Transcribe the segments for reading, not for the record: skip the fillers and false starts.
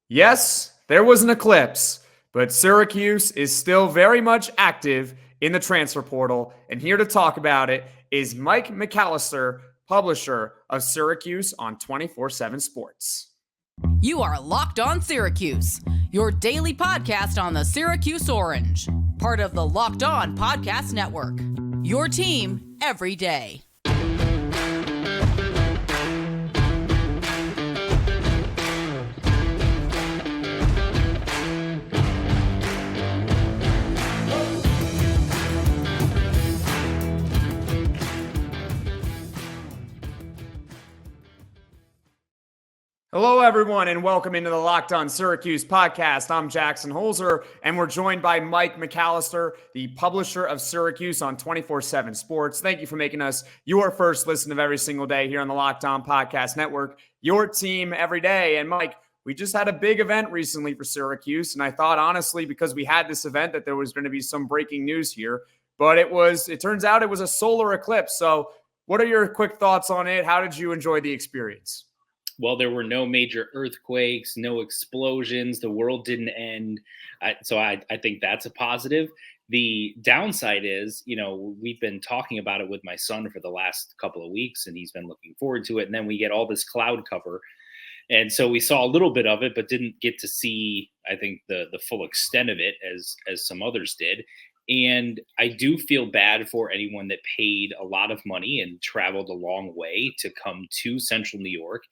Yes, there was an eclipse, but Syracuse is still very much active in the transfer portal. And here to talk about it is Mike McAllister, publisher of Syracuse on 24/7 Sports. You are Locked On Syracuse, your daily podcast on the Syracuse Orange, part of the Locked On Podcast Network. Your team every day. Hello, everyone, and welcome into the Locked On Syracuse Podcast. I'm Jackson Holzer, and we're joined by Mike McAllister, the publisher of Syracuse on 24/7 Sports. Thank you for making us your first listen of every single day here on the Locked On Podcast Network, your team every day. And Mike, we just had a big event recently for Syracuse, and I thought, honestly, because we had this event, that there was going to be some breaking news here. But it turns out it was a solar eclipse. So what are your quick thoughts on it? How did you enjoy the experience? Well, there were no major earthquakes, no explosions. The world didn't end. So I think that's a positive. The downside is, we've been talking about it with my son for the last couple of weeks, and he's been looking forward to it. And then we get all this cloud cover. And so we saw a little bit of it, but didn't get to see, I think, the full extent of it as some others did. And I do feel bad for anyone that paid a lot of money and traveled a long way to come to Central New York,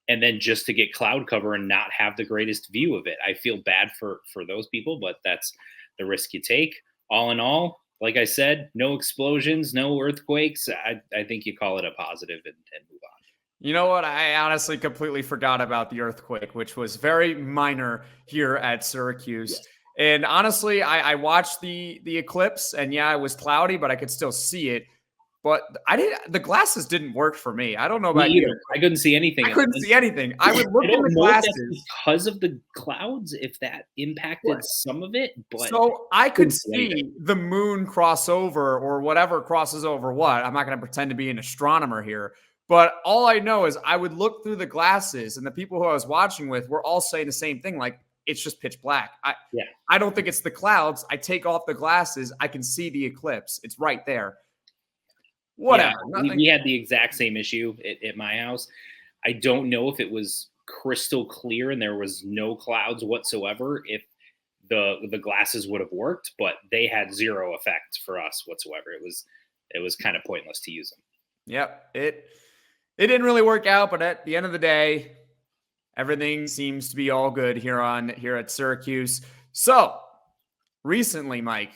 and then just to get cloud cover and not have the greatest view of it. I feel bad for those people, but that's the risk you take. All in all, like I said, no explosions, no earthquakes. I think you call it a positive and move on. You know what? I honestly completely forgot about the earthquake, which was very minor here at Syracuse. Yeah. And honestly, I watched the eclipse, and yeah, it was cloudy, but I could still see it. But the glasses didn't work for me. I don't know about you. I couldn't see anything. I couldn't see anything. I would look in the glasses because of the clouds, if that impacted some of it. But so I could see the moon cross over, or whatever crosses over what. I'm not going to pretend to be an astronomer here. But all I know is I would look through the glasses, and the people who I was watching with were all saying the same thing, like, it's just pitch black. I don't think it's the clouds. I take off the glasses. I can see the eclipse. It's right there. Whatever. Yeah, we had the exact same issue at my house. I don't know if it was crystal clear and there was no clouds whatsoever, if the glasses would have worked, but they had zero effect for us whatsoever. It was kind of pointless to use them. Yep. It didn't really work out, but at the end of the day, everything seems to be all good here at Syracuse. So recently, Mike,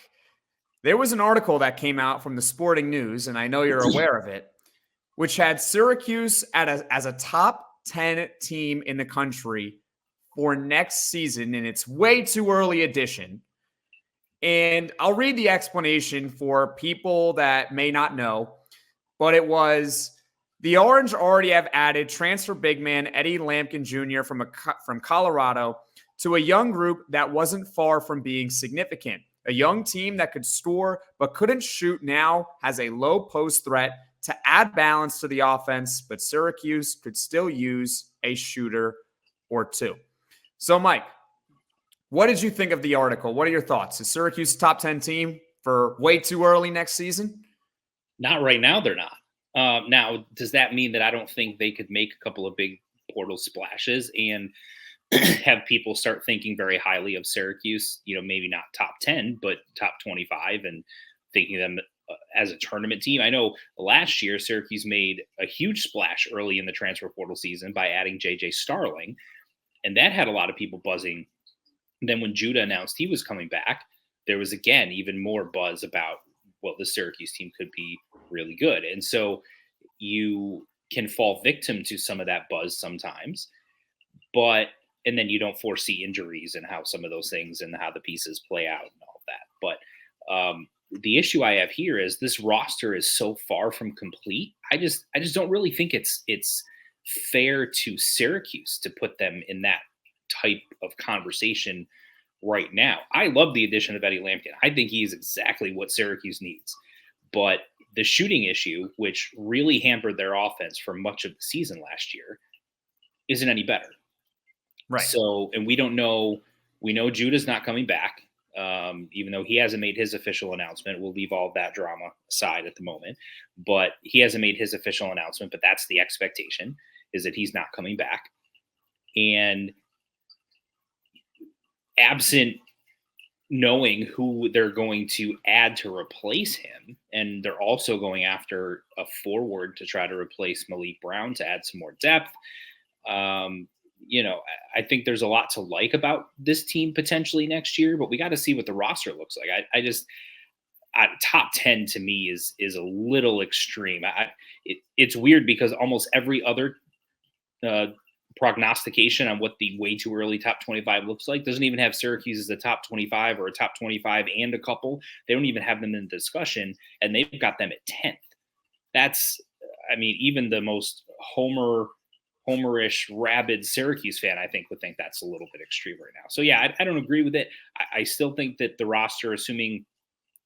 there was an article that came out from the Sporting News, and I know you're aware of it, which had Syracuse as a top 10 team in the country for next season in its way too early edition. And I'll read the explanation for people that may not know, but it was, the Orange already have added transfer big man Eddie Lampkin Jr. from Colorado to a young group that wasn't far from being significant. A young team that could score but couldn't shoot now has a low post threat to add balance to the offense, but Syracuse could still use a shooter or two. So, Mike, what did you think of the article? What are your thoughts? Is Syracuse a top 10 team for way too early next season? Not right now, they're not. Now, does that mean that I don't think they could make a couple of big portal splashes and have people start thinking very highly of Syracuse, maybe not top 10, but top 25, and thinking of them as a tournament team? I know last year Syracuse made a huge splash early in the transfer portal season by adding JJ Starling, and that had a lot of people buzzing. And then when Judah announced he was coming back, there was, again, even more buzz about, well, the Syracuse team could be really good. And so you can fall victim to some of that buzz sometimes, and then you don't foresee injuries and how some of those things and how the pieces play out and all of that. But the issue I have here is this roster is so far from complete. I just don't really think it's fair to Syracuse to put them in that type of conversation right now. I love the addition of Eddie Lampkin. I think he's exactly what Syracuse needs. But the shooting issue, which really hampered their offense for much of the season last year, isn't any better. Right. So, and we don't know, we know Judah's not coming back. Even though he hasn't made his official announcement. We'll leave all of that drama aside at the moment, but he hasn't made his official announcement, but that's the expectation, is that he's not coming back. And absent knowing who they're going to add to replace him, and they're also going after a forward to try to replace Malik Brown to add some more depth. I think there's a lot to like about this team potentially next year, but we got to see what the roster looks like. I just top 10 to me is a little extreme. It's weird because almost every other prognostication on what the way too early top 25 looks like doesn't even have Syracuse as a top 25 or a top 25 and a couple. They don't even have them in the discussion, and they've got them at 10th. That's, even the most homerish, rabid Syracuse fan, I think, would think that's a little bit extreme right now. So yeah, I don't agree with it. I still think that the roster, assuming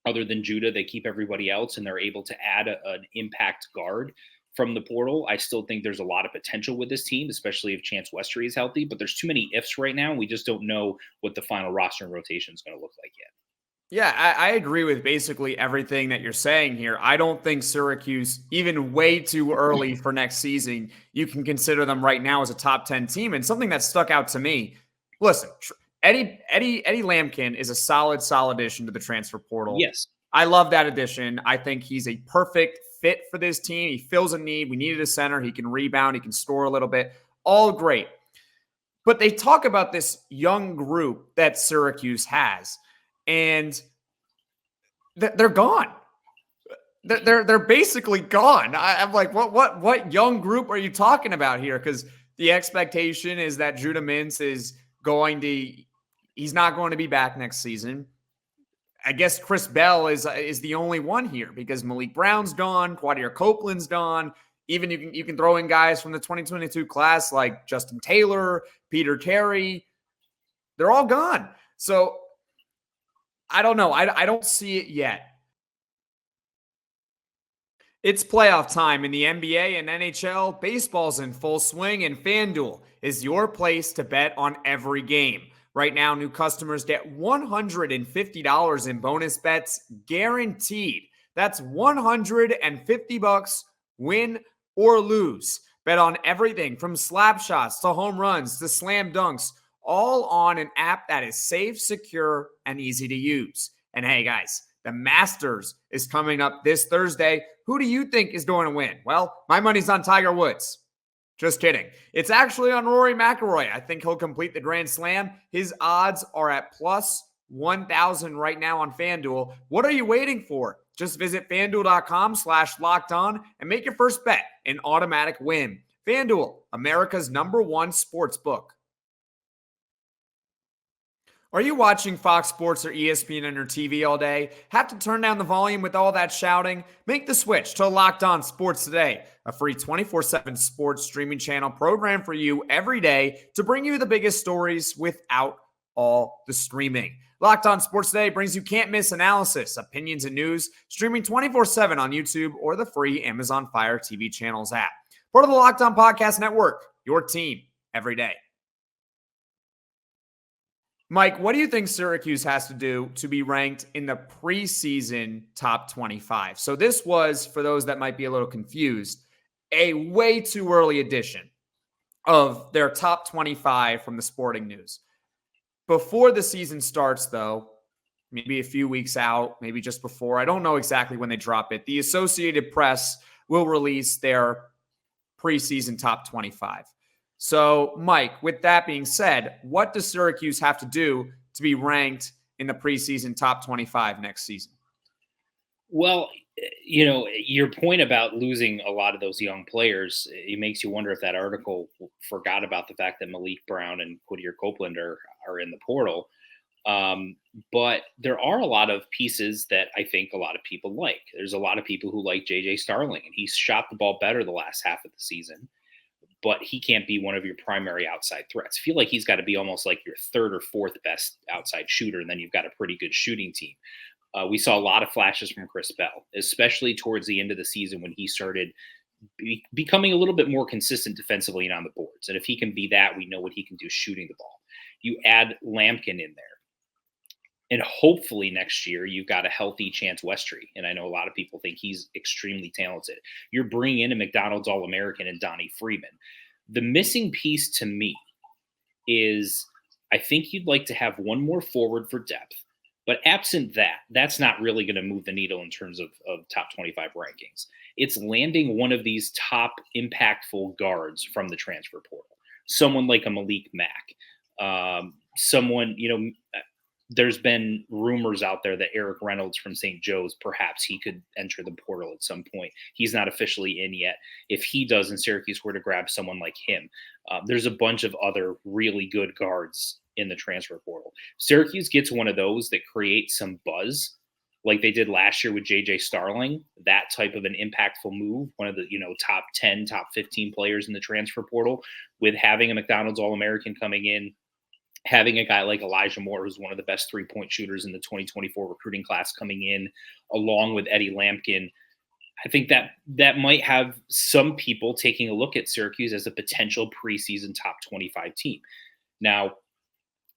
other than Judah, they keep everybody else and they're able to add an impact guard from the portal. I still think there's a lot of potential with this team, especially if Chance Westry is healthy, but there's too many ifs right now. And we just don't know what the final roster and rotation is going to look like yet. Yeah, I agree with basically everything that you're saying here. I don't think Syracuse, even way too early for next season, you can consider them right now as a top 10 team. And something that stuck out to me, listen, Eddie Lampkin is a solid addition to the transfer portal. Yes. I love that addition. I think he's a perfect fit for this team. He fills a need. We needed a center. He can rebound. He can score a little bit. All great. But they talk about this young group that Syracuse has, and they're gone. They're basically gone. I'm like, what young group are you talking about here? Because the expectation is that Judah Mintz he's not going to be back next season. I guess Chris Bell is the only one here because Malik Brown's gone, Quadir Copeland's gone. Even you can throw in guys from the 2022 class like Justin Taylor, Peter Carey. They're all gone. So I don't know. I don't see it yet. It's playoff time in the NBA and NHL. Baseball's in full swing, and FanDuel is your place to bet on every game. Right now, new customers get $150 in bonus bets guaranteed. That's $150, win or lose. Bet on everything from slap shots to home runs to slam dunks, all on an app that is safe, secure, and easy to use. And hey, guys, the Masters is coming up this Thursday. Who do you think is going to win? Well, my money's on Tiger Woods. Just kidding. It's actually on Rory McIlroy. I think he'll complete the Grand Slam. His odds are at plus 1,000 right now on FanDuel. What are you waiting for? Just visit FanDuel.com/lockedon and make your first bet an automatic win. FanDuel, America's #1 sportsbook. Are you watching Fox Sports or ESPN on your TV all day? Have to turn down the volume with all that shouting? Make the switch to Locked On Sports Today, a free 24/7 sports streaming channel program for you every day to bring you the biggest stories without all the streaming. Locked On Sports Today brings you can't-miss analysis, opinions, and news, streaming 24/7 on YouTube or the free Amazon Fire TV channels app. Part of the Locked On Podcast Network, your team every day. Mike, what do you think Syracuse has to do to be ranked in the preseason top 25? So this was, for those that might be a little confused, a way too early edition of their top 25 from the Sporting News. Before the season starts, though, maybe a few weeks out, maybe just before, I don't know exactly when they drop it, the Associated Press will release their preseason top 25. So, Mike, with that being said, what does Syracuse have to do to be ranked in the preseason top 25 next season? Well, your point about losing a lot of those young players, it makes you wonder if that article forgot about the fact that Malik Brown and Quadir Copeland are in the portal. But there are a lot of pieces that I think a lot of people like. There's a lot of people who like J.J. Starling, and he's shot the ball better the last half of the season. But he can't be one of your primary outside threats. I feel like he's got to be almost like your third or fourth best outside shooter, and then you've got a pretty good shooting team. We saw a lot of flashes from Chris Bell, especially towards the end of the season when he started becoming a little bit more consistent defensively and on the boards. And if he can be that, we know what he can do shooting the ball. You add Lampkin in there. And hopefully next year you've got a healthy Chance Westry. And I know a lot of people think he's extremely talented. You're bringing in a McDonald's All-American and Donnie Freeman. The missing piece to me is I think you'd like to have one more forward for depth. But absent that, that's not really going to move the needle in terms of top 25 rankings. It's landing one of these top impactful guards from the transfer portal. Someone like a Malik Mack. Someone, there's been rumors out there that Erik Reynolds from St. Joe's, perhaps he could enter the portal at some point. He's not officially in yet. If he does and Syracuse were to grab someone like him, there's a bunch of other really good guards in the transfer portal. Syracuse gets one of those that creates some buzz like they did last year with JJ Starling, that type of an impactful move, one of the, top 10, top 15 players in the transfer portal, with having a McDonald's All-American coming in, having a guy like Elijah Moore, who's one of the best three-point shooters in the 2024 recruiting class coming in, along with Eddie Lampkin. I think that might have some people taking a look at Syracuse as a potential preseason top 25 team. Now,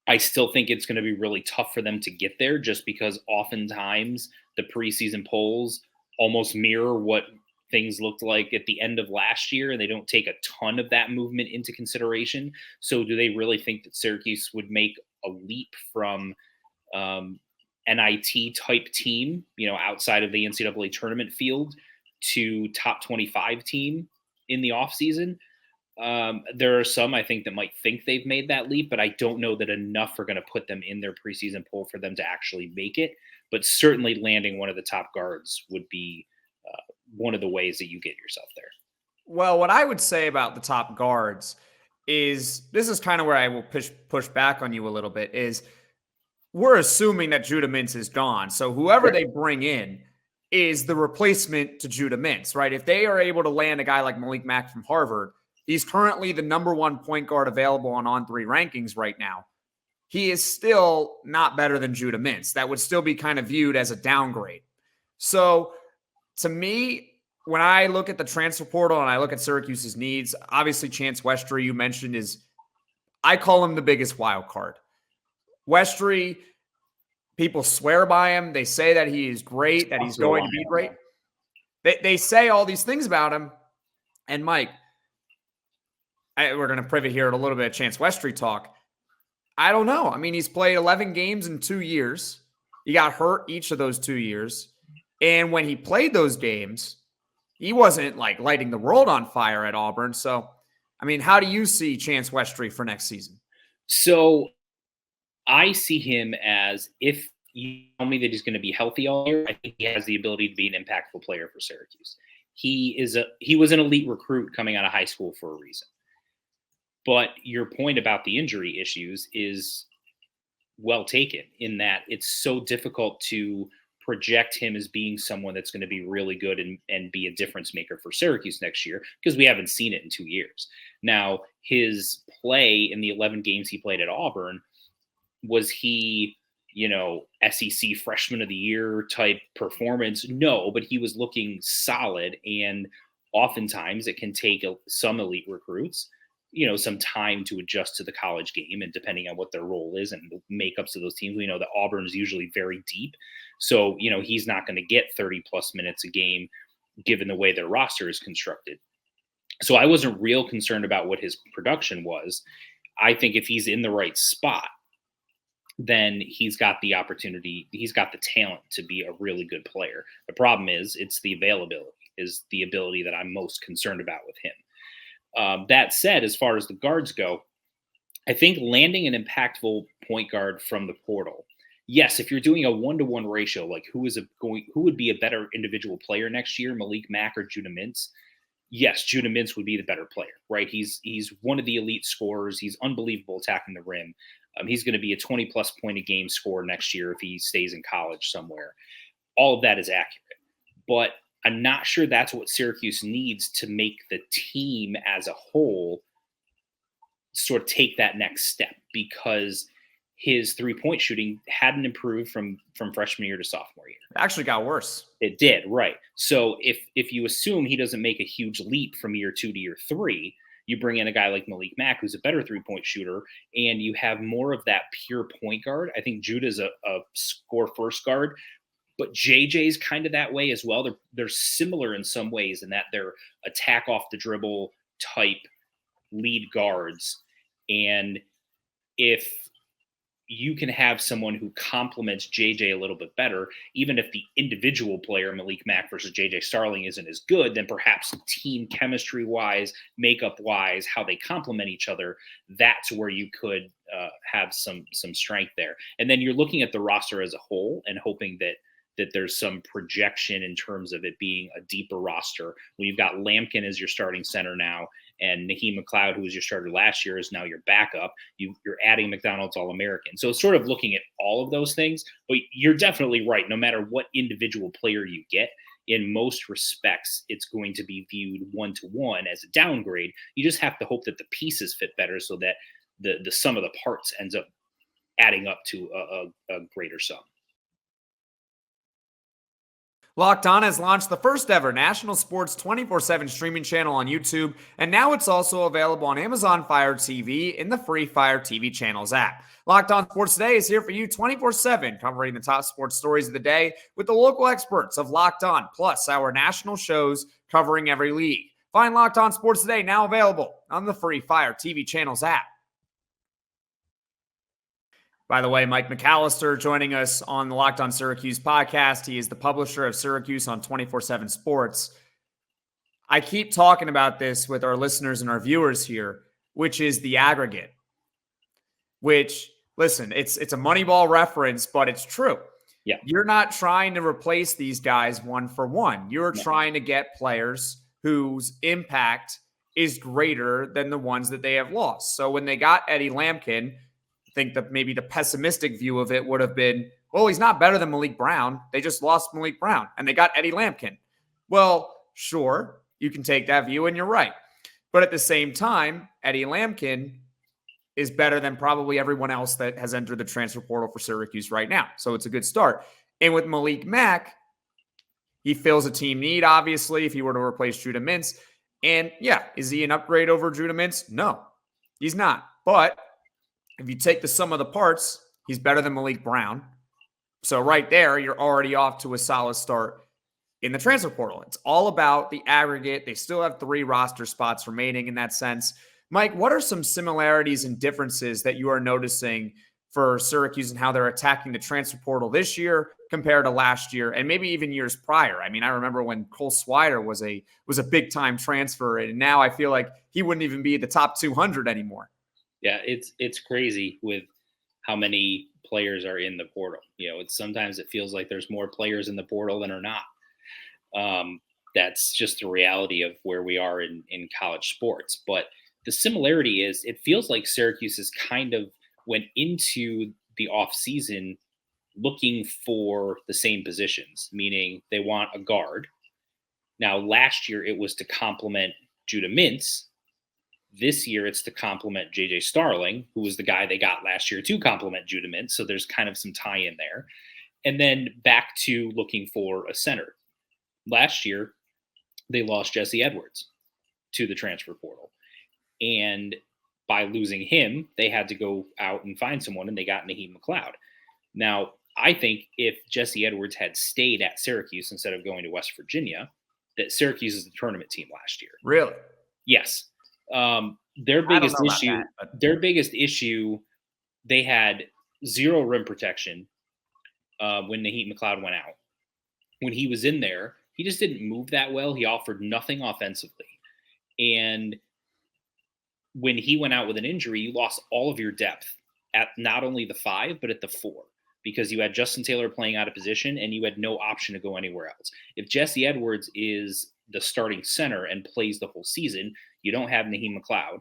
I still think it's going to be really tough for them to get there, just because oftentimes the preseason polls almost mirror what things looked like at the end of last year, and they don't take a ton of that movement into consideration. So do they really think that Syracuse would make a leap from NIT type team, outside of the NCAA tournament field, to top 25 team in the offseason? There are some, I think, that might think they've made that leap, but I don't know that enough are going to put them in their preseason poll for them to actually make it. But certainly landing one of the top guards would be one of the ways that you get yourself there. Well, what I would say about the top guards is, this is kind of where I will push back on you a little bit, is we're assuming that Judah Mintz is gone. So whoever they bring in is the replacement to Judah Mintz, right? If they are able to land a guy like Malik Mack from Harvard, he's currently the number one point guard available on On3 rankings right now. He is still not better than Judah Mintz. That would still be kind of viewed as a downgrade. So to me, when I look at the transfer portal and I look at Syracuse's needs, obviously Chance Westry, you mentioned, I call him the biggest wild card. Westry, people swear by him. They say that he is great, that he's going to be great. They say all these things about him. And Mike, we're going to pivot here to a little bit of Chance Westry talk. I don't know. I mean, he's played 11 games in 2 years. He got hurt each of those 2 years. And when he played those games, he wasn't like lighting the world on fire at Auburn. So, I mean, how do you see Chance Westry for next season? So I see him as, if you tell me that he's going to be healthy all year, I think he has the ability to be an impactful player for Syracuse. He was an elite recruit coming out of high school for a reason. But your point about the injury issues is well taken, in that it's so difficult to project him as being someone that's going to be really good and be a difference maker for Syracuse next year, because we haven't seen it in 2 years. Now, his play in the 11 games he played at Auburn, was he, SEC freshman of the year type performance? No, but he was looking solid. And oftentimes it can take some elite recruits, some time to adjust to the college game, and depending on what their role is and the makeups of those teams. We know that Auburn is usually very deep. So, he's not going to get 30 plus minutes a game given the way their roster is constructed. So I wasn't real concerned about what his production was. I think if he's in the right spot, then he's got the opportunity, he's got the talent to be a really good player. The problem is, it's the availability, is the ability that I'm most concerned about with him. That said, as far as the guards go, I think landing an impactful point guard from the portal, yes, if you're doing a 1-to-1 ratio, like who would be a better individual player next year, Malik Mack or Judah Mintz? Yes, Judah Mintz would be the better player, right? He's one of the elite scorers. He's unbelievable attacking the rim. He's going to be a 20-plus point a game scorer next year if he stays in college somewhere. All of that is accurate. But I'm not sure that's what Syracuse needs to make the team as a whole sort of take that next step, because his 3-point shooting hadn't improved from freshman year to sophomore year. It actually got worse. It did, right. So if you assume he doesn't make a huge leap from year 2 to year 3, you bring in a guy like Malik Mack, who's a better 3-point shooter, and you have more of that pure point guard. I think Judah's a score first guard, but JJ's kind of that way as well. They're similar in some ways in that they're attack off the dribble type lead guards. And if you can have someone who complements JJ a little bit better, even if the individual player, Malik Mack versus JJ Starling, isn't as good, then perhaps team chemistry wise, makeup wise, how they complement each other, that's where you could have some strength there. And then you're looking at the roster as a whole and hoping that there's some projection in terms of it being a deeper roster. When you've got Lampkin as your starting center now, and Naheem McLeod, who was your starter last year, is now your backup. You're adding McDonald's All-American. So it's sort of looking at all of those things. But you're definitely right. No matter what individual player you get, in most respects, it's going to be viewed one-to-one as a downgrade. You just have to hope that the pieces fit better so that the sum of the parts ends up adding up to a greater sum. Locked On has launched the first ever national sports 24/7 streaming channel on YouTube, and now it's also available on Amazon Fire TV in the free Fire TV channels app. Locked On Sports Today is here for you 24/7, covering the top sports stories of the day with the local experts of Locked On, plus our national shows covering every league. Find Locked On Sports Today now available on the free Fire TV channels app. By the way, Mike McAllister joining us on the Locked On Syracuse podcast. He is the publisher of Syracuse on 24/7 Sports. I keep talking about this with our listeners and our viewers here, which is the aggregate. Which, listen, it's a Moneyball reference, but it's true. Yeah. You're not trying to replace these guys one for one. You're trying to get players whose impact is greater than the ones that they have lost. So when they got Eddie Lampkin, think that maybe the pessimistic view of it would have been, well, he's not better than Malik Brown. They just lost Malik Brown and they got Eddie Lampkin. Well, sure, you can take that view and you're right. But at the same time, Eddie Lampkin is better than probably everyone else that has entered the transfer portal for Syracuse right now. So it's a good start. And with Malik Mack, he fills a team need, obviously, if he were to replace Judah Mintz. And yeah, is he an upgrade over Judah Mintz? No, he's not. But if you take the sum of the parts, he's better than Malik Brown. So right there, you're already off to a solid start in the transfer portal. It's all about the aggregate. They still have 3 roster spots remaining in that sense. Mike, what are some similarities and differences that you are noticing for Syracuse and how they're attacking the transfer portal this year compared to last year and maybe even years prior? I mean, I remember when Cole Swider was a big-time transfer, and now I feel like he wouldn't even be the top 200 anymore. Yeah, it's crazy with how many players are in the portal. Sometimes it feels like there's more players in the portal than are not. That's just the reality of where we are in college sports. But the similarity is it feels like Syracuse has kind of went into the offseason looking for the same positions, meaning they want a guard. Now, last year it was to complement Judah Mintz. This year, it's to complement JJ Starling, who was the guy they got last year to complement Judah Mintz. So there's kind of some tie-in there. And then back to looking for a center. Last year, they lost Jesse Edwards to the transfer portal. And by losing him, they had to go out and find someone, and they got Naheem McLeod. Now, I think if Jesse Edwards had stayed at Syracuse instead of going to West Virginia, that Syracuse is the tournament team last year. Really? Yes. Their biggest issue, they had 0 rim protection when Naheem McLeod went out. When he was in there, he just didn't move that well. He offered nothing offensively. And when he went out with an injury, you lost all of your depth at not only the 5, but at the 4, because you had Justin Taylor playing out of position and you had no option to go anywhere else. If Jesse Edwards is the starting center and plays the whole season, you don't have Naheem McLeod.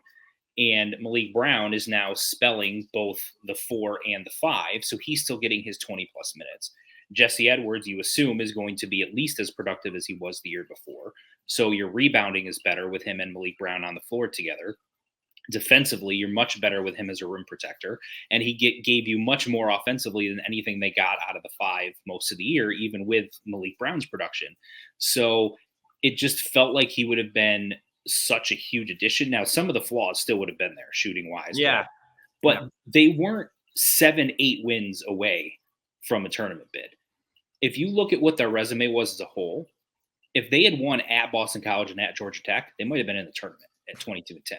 And Malik Brown is now spelling both the 4 and the 5, so he's still getting his 20-plus minutes. Jesse Edwards, you assume, is going to be at least as productive as he was the year before. So your rebounding is better with him and Malik Brown on the floor together. Defensively, you're much better with him as a rim protector, and he gave you much more offensively than anything they got out of the five most of the year, even with Malik Brown's production. So it just felt like he would have been such a huge addition. Now, some of the flaws still would have been there shooting wise. Yeah. But they weren't 7-8 wins away from a tournament bid. If you look at what their resume was as a whole, if they had won at Boston College and at Georgia Tech, they might have been in the tournament at 22-10.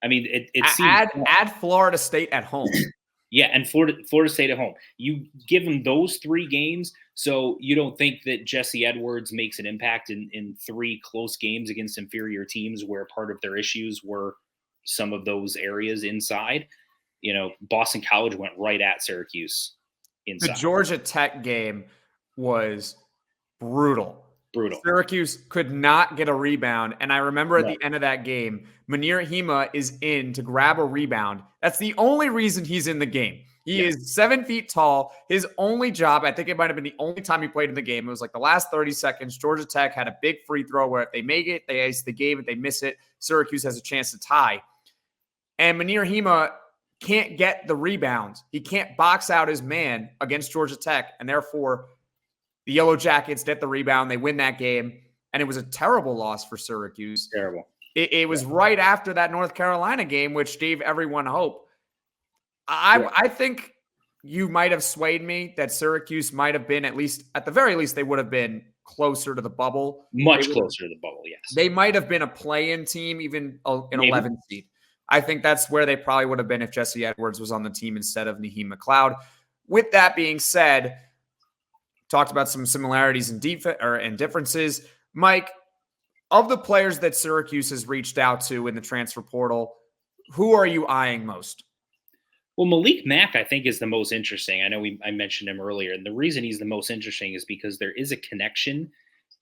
I mean, it seems add Florida State at home. Yeah, and Florida State at home. You give them those 3 games, so you don't think that Jesse Edwards makes an impact in 3 close games against inferior teams where part of their issues were some of those areas inside. You know, Boston College went right at Syracuse inside. The Georgia Tech game was brutal. Syracuse could not get a rebound. And I remember at the end of that game, Munir Hima is in to grab a rebound. That's the only reason he's in the game. He is 7 feet tall. His only job, I think it might have been the only time he played in the game. It was like the last 30 seconds. Georgia Tech had a big free throw where if they make it, they ice the game. If they miss it, Syracuse has a chance to tie. And Munir Hima can't get the rebounds. He can't box out his man against Georgia Tech. And therefore, the Yellow Jackets get the rebound. They win that game. And it was a terrible loss for Syracuse. Terrible. It was right after that North Carolina game, which gave everyone hope. I think you might have swayed me that Syracuse might have been, at the very least, they would have been closer to the bubble. Much closer to the bubble, yes. They might have been a play-in team, even an 11 seed. I think that's where they probably would have been if Jesse Edwards was on the team instead of Naheem McLeod. With that being said, talked about some similarities and differences. Mike, of the players that Syracuse has reached out to in the transfer portal, who are you eyeing most? Well, Malik Mack, I think, is the most interesting. I know I mentioned him earlier, and the reason he's the most interesting is because there is a connection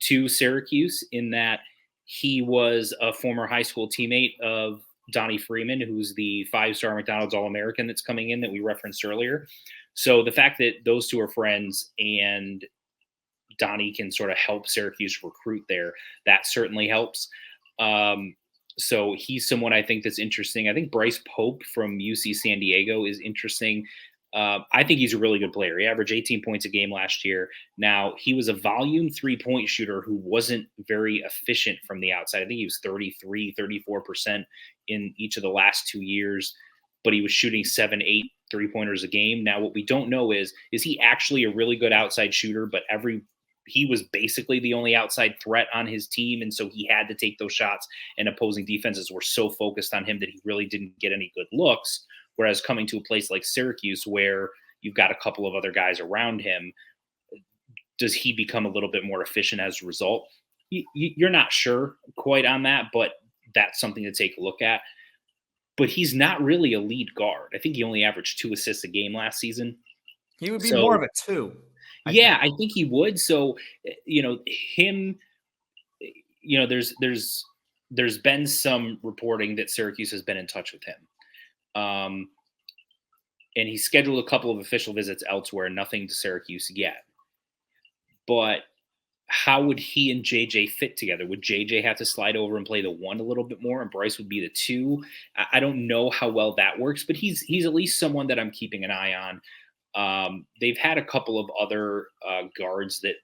to Syracuse in that he was a former high school teammate of Donnie Freeman, who's the 5-star McDonald's All-American that's coming in that we referenced earlier. So the fact that those two are friends and Donnie can sort of help Syracuse recruit there, that certainly helps. So he's someone I think that's interesting. I think Bryce Pope from UC San Diego is interesting. I think he's a really good player. He averaged 18 points a game last year. Now, he was a volume 3-point shooter who wasn't very efficient from the outside. I think he was 33, 34% in each of the last 2 years, but he was shooting 7-8 3-pointers a game. Now, what we don't know is he actually a really good outside shooter, but he was basically the only outside threat on his team, and so he had to take those shots, and opposing defenses were so focused on him that he really didn't get any good looks. Whereas coming to a place like Syracuse where you've got a couple of other guys around him, does he become a little bit more efficient as a result? You're not sure quite on that, but that's something to take a look at. But he's not really a lead guard. I think he only averaged 2 assists a game last season. He would be more of a 2. I think he would. So, there's been some reporting that Syracuse has been in touch with him. And he's scheduled a couple of official visits elsewhere, nothing to Syracuse yet. But how would he and JJ fit together? Would JJ have to slide over and play the 1 a little bit more, and Bryce would be the 2? I don't know how well that works, but he's at least someone that I'm keeping an eye on. They've had a couple of other guards that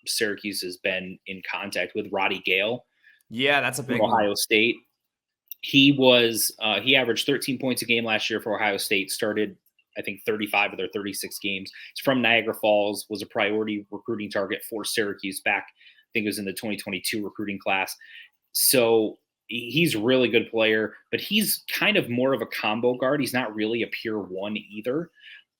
Syracuse has been in contact with. Roddy Gale. Yeah, that's a big one. Ohio State. He averaged 13 points a game last year for Ohio State, started, I think, 35 of their 36 games. He's from Niagara Falls, was a priority recruiting target for Syracuse back, I think it was in the 2022 recruiting class. So he's a really good player, but he's kind of more of a combo guard. He's not really a pure 1 either,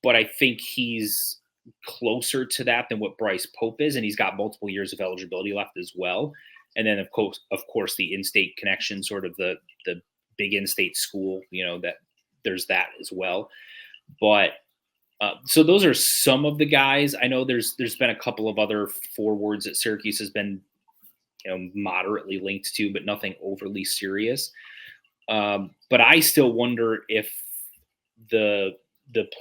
but I think he's closer to that than what Bryce Pope is, and he's got multiple years of eligibility left as well. And then, of course, the in-state connection, sort of the big in-state school, that there's that as well. But so those are some of the guys. I know there's been a couple of other forwards that Syracuse has been, moderately linked to, but nothing overly serious. But I still wonder if the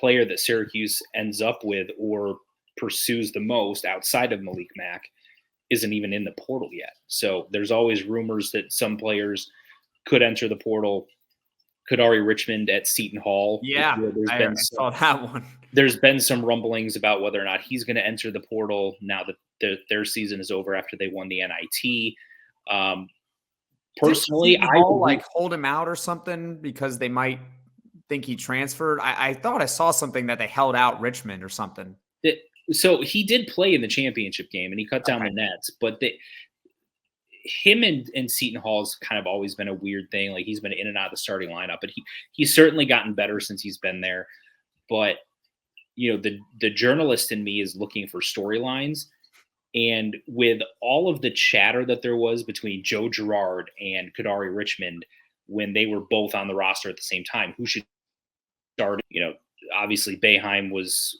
player that Syracuse ends up with or pursues the most outside of Malik Mack isn't even in the portal yet. So there's always rumors that some players could enter the portal. Kadary Richmond at Seton Hall. Yeah, I saw that one. There's been some rumblings about whether or not he's going to enter the portal now that their season is over after they won the NIT. Personally, I would hold him out or something because they might think he transferred. I thought I saw something that they held out Richmond or something. So he did play in the championship game and he cut down the nets, but him and Seton Hall's kind of always been a weird thing. Like he's been in and out of the starting lineup, but he's certainly gotten better since he's been there. But the journalist in me is looking for storylines. And with all of the chatter that there was between Joe Girard and Kadary Richmond when they were both on the roster at the same time, who should start? Obviously Boeheim was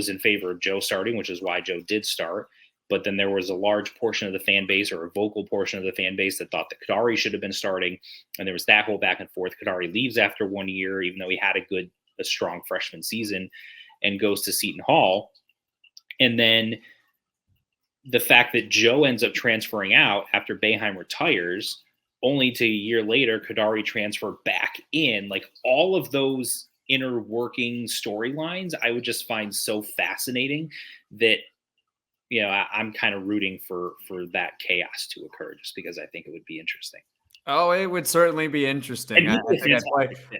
in favor of Joe starting, which is why Joe did start. But then there was a large portion of the fan base, or a vocal portion of the fan base, that thought that Kadary should have been starting. And there was that whole back and forth. Kadary leaves after 1 year, even though he had a strong freshman season, and goes to Seton Hall. And then the fact that Joe ends up transferring out after Boeheim retires, only to a year later, Kadary transferred back in. Like all of those inner working storylines, I would just find so fascinating that, I'm kind of rooting for that chaos to occur just because I think it would be interesting. Oh, it would certainly be interesting.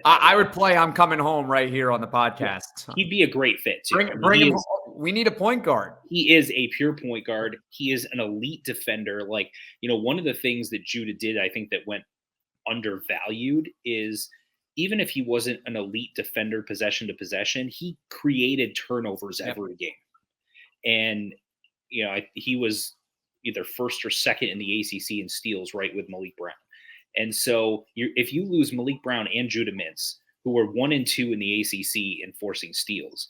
I would play I'm Coming Home right here on the podcast. He'd be a great fit too. Bring him home. We need a point guard. He is a pure point guard. He is an elite defender. Like, one of the things that Judah did, I think, that went undervalued is even if he wasn't an elite defender possession to possession, he created turnovers every game. And, he was either first or second in the ACC in steals, right, with Malik Brown. And so if you lose Malik Brown and Judah Mintz, who were 1 and 2 in the ACC in forcing steals,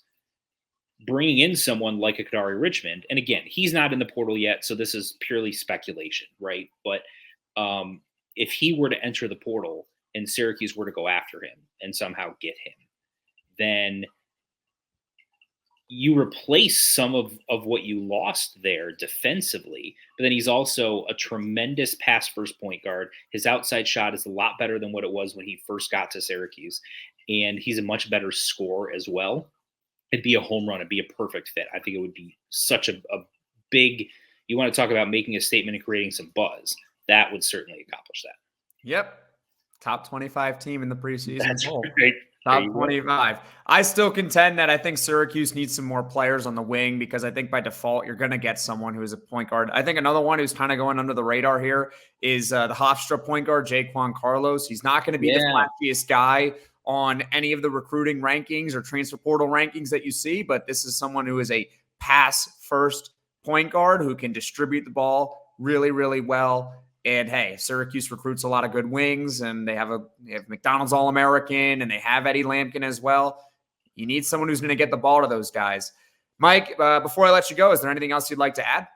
bringing in someone like a Kadary Richmond, and again, he's not in the portal yet, so this is purely speculation, right? But if he were to enter the portal and Syracuse were to go after him and somehow get him, then you replace some of what you lost there defensively, but then he's also a tremendous pass-first point guard. His outside shot is a lot better than what it was when he first got to Syracuse, and he's a much better scorer as well. It'd be a home run. It'd be a perfect fit. I think it would be such a big – you want to talk about making a statement and creating some buzz. That would certainly accomplish that. Yep. Top 25 team in the preseason. That's right. Top 25. I still contend that I think Syracuse needs some more players on the wing because I think by default you're going to get someone who is a point guard. I think another one who's kind of going under the radar here is the Hofstra point guard, Jaquan Carlos. He's not going to be the flashiest guy on any of the recruiting rankings or transfer portal rankings that you see, but this is someone who is a pass-first point guard who can distribute the ball really, really well. And hey, Syracuse recruits a lot of good wings, and they have McDonald's All-American, and they have Eddie Lampkin as well. You need someone who's going to get the ball to those guys. Mike, before I let you go, is there anything else you'd like to add?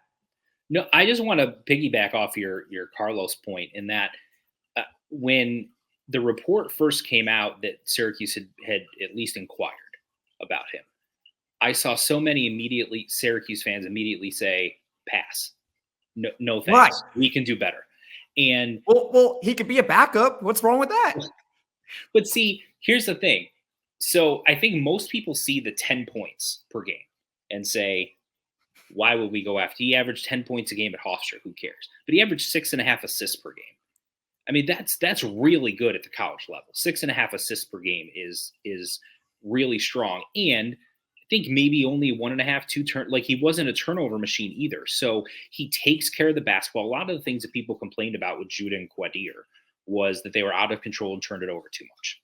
No, I just want to piggyback off your Carlos point in that when the report first came out that Syracuse had at least inquired about him, I saw so many Syracuse fans immediately say, pass. No thanks. Right. We can do better. And well, he could be a backup. What's wrong with that? But see, here's the thing. So I think most people see the 10 points per game and say, why would we go after? He averaged 10 points a game at Hofstra. Who cares? But he averaged 6.5 assists per game. I mean, that's really good at the college level. 6.5 assists per game is really strong. And I think maybe only 1.5, 2 turn. Like he wasn't a turnover machine either. So he takes care of the basketball. A lot of the things that people complained about with Judah and Kadary was that they were out of control and turned it over too much.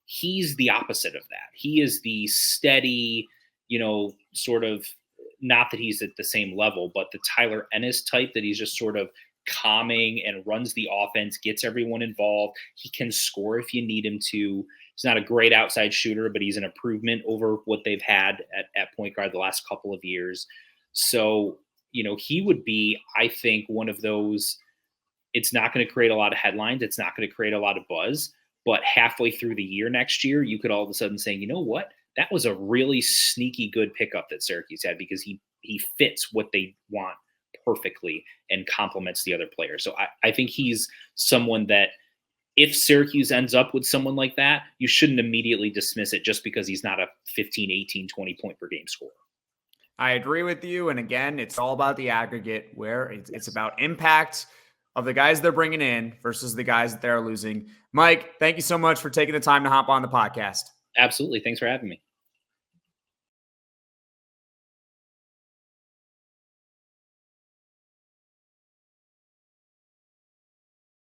He's the opposite of that. He is the steady, sort of, not that he's at the same level, but the Tyler Ennis type that he's just sort of calming and runs the offense, gets everyone involved. He can score if you need him to. He's not a great outside shooter, but he's an improvement over what they've had at point guard the last couple of years. So, he would be, I think, one of those, it's not going to create a lot of headlines. It's not going to create a lot of buzz, but halfway through the year next year, you could all of a sudden say, you know what? That was a really sneaky good pickup that Syracuse had because he fits what they want perfectly and complements the other players. So I think he's someone that if Syracuse ends up with someone like that, you shouldn't immediately dismiss it just because he's not a 15, 18, 20 point per game scorer. I agree with you. And again, it's all about the aggregate where it's about impact of the guys they're bringing in versus the guys that they're losing. Mike, thank you so much for taking the time to hop on the podcast. Absolutely. Thanks for having me.